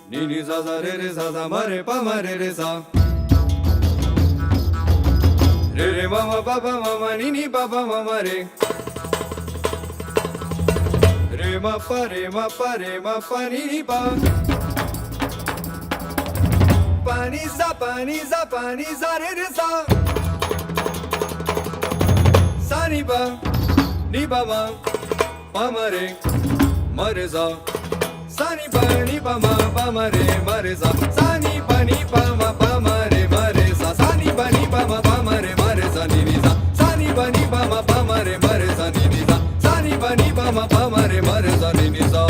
ni ni sa sa re sa ma re pa ma re sa re ma ma pa ma ni pa ma re ma pa ni ni pa pa ni sa re sa sa ni pa ma re sa sa ni pa ma re sa sa ni pa ma re sa sa ni pa ma re sa ni ni sa sa ni pa ma re sa ni ni sa sa ni pa ma re sa ni ni sa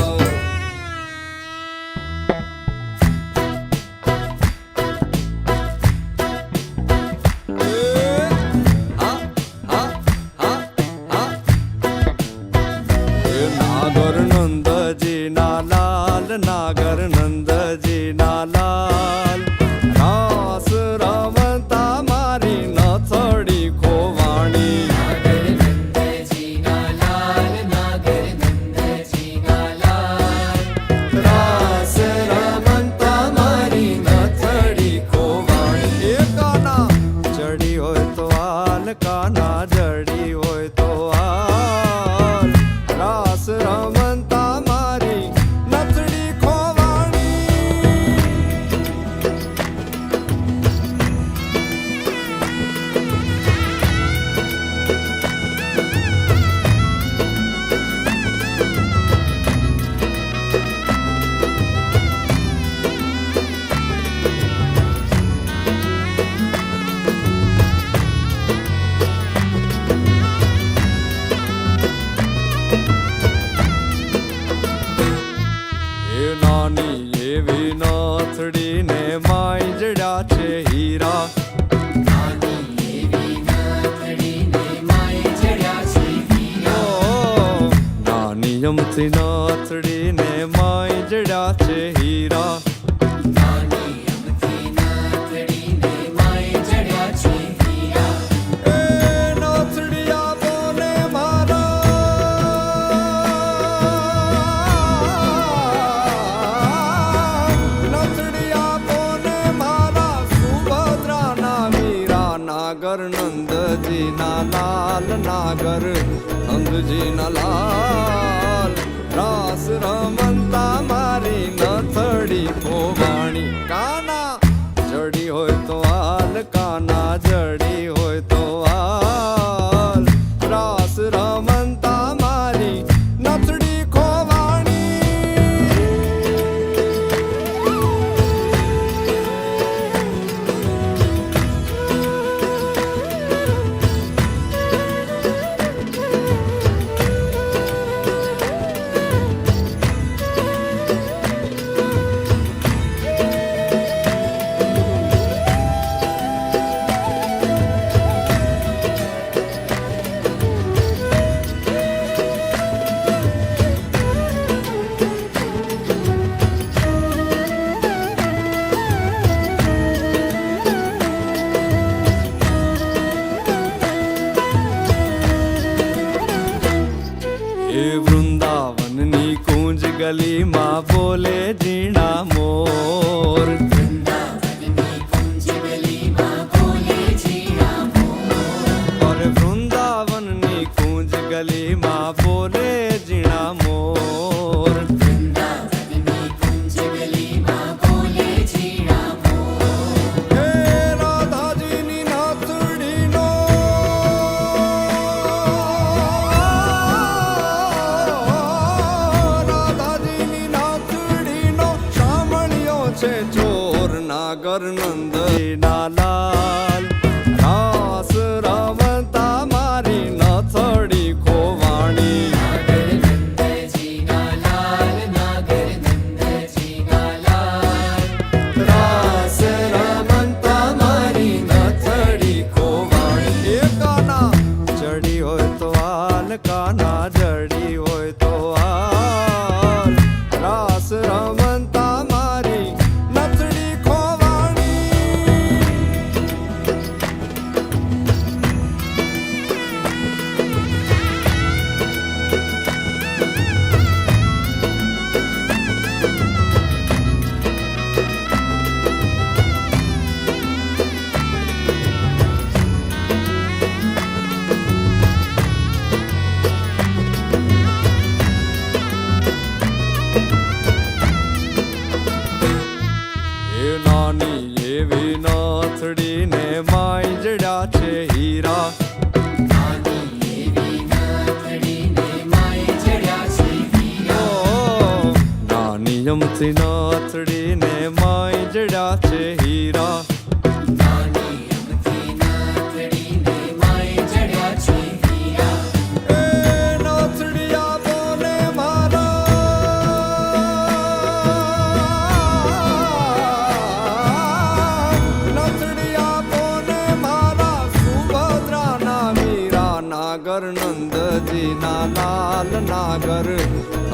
नागर नंद जी ना लाल रास रमता मारी नथड़ी खोवाणी नागर नंद जी ना लाल नागर नंद जी ना लाल रास रमता मारी नथड़ी खोवाणी ए काना जड़ी होय तो आल काना जड़ी होय तो आल रास रमता मारी नथड़ी नाथड़ी ने माई जड़ा छे हीरा नानी एवी नाथड़ी ने माई जड़ा छे हीरा नानी अमथी नाथड़ी ने माई जड़ा छे हीरा नानी अमथी नाथड़ी ने माई जड़ा छे हीरा ए नाथड़िया बोले मारा नागर नंद जी ना लाल नागर नंद जी ना लाल रास रमंता मारी नथड़ी खोवाणी काना जड़ी होय तो आल काना जड़ी होय तो आल रास रमंता मारी नथड़ी खोवाणी वृंदावन नी कूंज गली माँ बोले जीना मोर वृंदावन नी कुंज गली मां बोले जीना मोर और वृंदावन नी कूंज गली माँ बोले जीना मोर वृंदावन नी कुंज गली मां बोले जीना मोर हे राधा जी नी नाथड़ी नो राधा जी नी नाथड़ी नो शामणियो छे चोर नागर नंद ना लाल रास रमता मारी नथड़ी खोवाणी नागर नंद जी ना लाल नागर नंद जी ना लाल रास रमंता मारी नथड़ी खोवाणी ए काना जड़ी होय तो आल काना जड़ी होय तो आल रास रमंता मारी नथड़ी खोवाणी અમથી નાથડીને માય જડ્યા છે હીરા નાની અમથી નાથડીને માય જડ્યા છે હીરા. એ નાથડિયા બોને મારા નાથડિયા બોને મારા સુભદ્રાના મીરા નાગર નંદજીના લાલ નાગર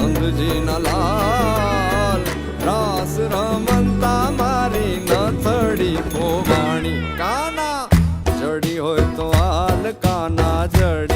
નંદજીના લાલ રાસ રમતા મારી નથડી ભોવાણી કાના જડી હોય તો હાલ કાના જડી